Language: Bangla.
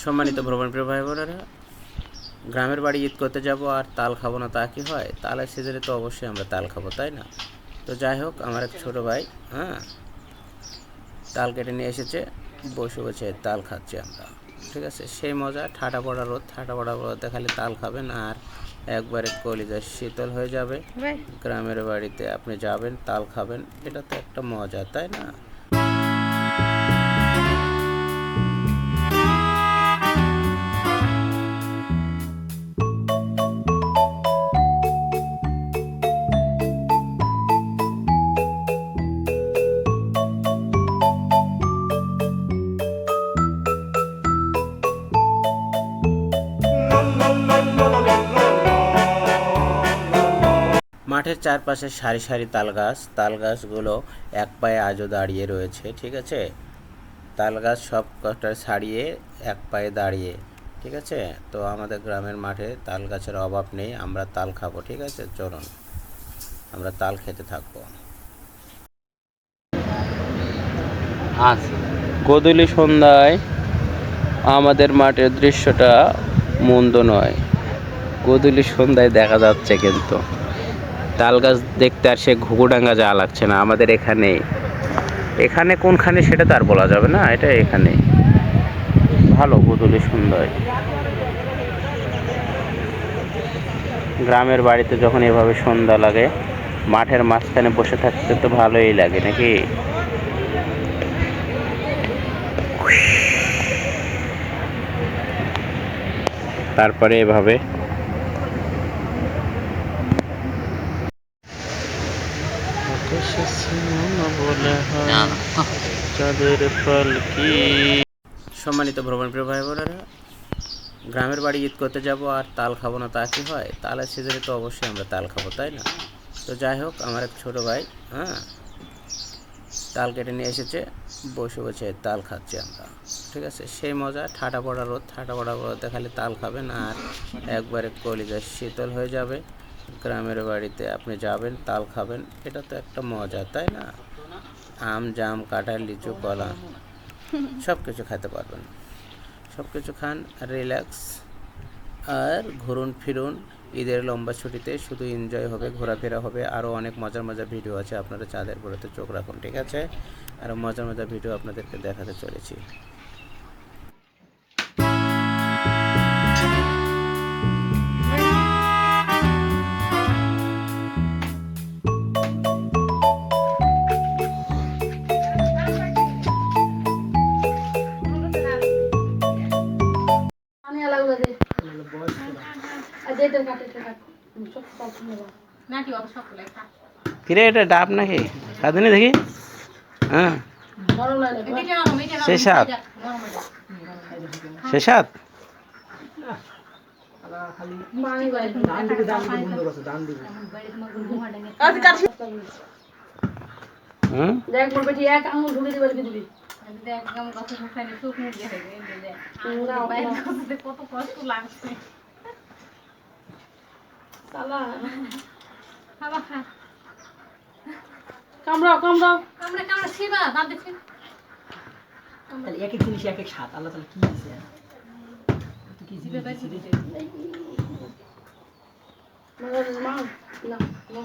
সম্মানিত ভ্রমণপ্রিয় ভাই বোনেরা, গ্রামের বাড়ি ঈদ করতে যাব আর তাল খাবো না তা কি হয়? তালের সিজনে তো অবশ্যই আমরা তাল খাবো, তাই না? তো যাই হোক, আমার এক ছোটো ভাই তাল কেটে নিয়ে এসেছে, বসে বসে তাল খাচ্ছি আমরা। ঠিক আছে, সেই মজা। ঠাটা পড়া রোদ, ঠাটা পড়া রোদে খালি তাল খাবেন আর একবারে কলিজা শীতল হয়ে যাবে। গ্রামের বাড়িতে আপনি যাবেন, তাল খাবেন, এটা তো একটা মজা, তাই না? মাঠের চারপাশে সারি সারি তাল গাছগুলো এক পায়ে আজও দাঁড়িয়ে রয়েছে। ঠিক আছে, তাল গাছ সব কটা ছাড়িয়ে এক পায়ে দাঁড়িয়ে। ঠিক আছে, তো আমাদের গ্রামের মাঠে তাল গাছের অভাব নেই, আমরা তাল খাবো। ঠিক আছে, চলুন আমরা তাল খেতে থাকবো। আজ গোধূলি সন্ধ্যায় আমাদের মাঠের দৃশ্যটা মন্দ নয়। গোধূলি সন্ধ্যায় দেখা যাচ্ছে কিন্তু তাল গাছ দেখতে আর সে ঘুঘুডাঙ্গা যা লাগছে না আমাদের এখানে। এখানে কোনখানে সেটা তো আর বলা যাবে না, এটা এখানে ভালো। গোধূলি সন্ধ্যায় গ্রামের বাড়িতে যখন এভাবে সন্ধ্যা লাগে, মাঠের মাঝখানে বসে থাকতে তো ভালোই লাগে নাকি? তারপরে এভাবে সম্মানিত ভ্রমণপ্রিয় ভাই বোনেরা, গ্রামের বাড়ি ঈদ করতে যাব আর তাল খাবো না তা কি হয়? তালের সিজনে তো অবশ্যই আমরা তাল খাবো, তাই না? তো যাই হোক, আমার এক ছোটো ভাই তাল কেটে নিয়ে এসেছে, বসে বসে তাল খাচ্ছি আমরা। ঠিক আছে, সেই মজা। ঠাটা পড়া রোদ, ঠাটা পড়া রোদে খালি তাল খাবেন আর একবারে কলিজা শীতল হয়ে যাবে। গ্রামের বাড়িতে আপনি যাবেন, তাল খাবেন, এটা তো একটা মজা, তাই না? আম, জাম, কাঁঠাল, লিচু, কলা সব কিছু খেতে পারবেন। সব কিছু খান, রিল্যাক্স আর ঘুরুন ফিরুন। ঈদের লম্বা ছুটিতে শুধু এনজয় হবে, ঘোরাফেরা হবে। আরও অনেক মজার মজার ভিডিও আছে, আপনারা চাঁদের ঘোরাতে চোখ রাখুন। ঠিক আছে, আরও মজার মজার ভিডিও আপনাদেরকে দেখাতে চলেছি। কিরে, এটা ডাব নাকি? খাদিনি দেখি। হ্যাঁ, শেষাত শেষাত কত কষ্ট লাগছে। কামড়াও কামড়াও কামড়া কামড়া ছিবা দাঁত দেখি। তাহলে এক এক জিনিস এক এক স্বাদ। আল্লাহ তাআলা কি দিয়েছে? তো কি জিবে বাইছে দিতে? মা না না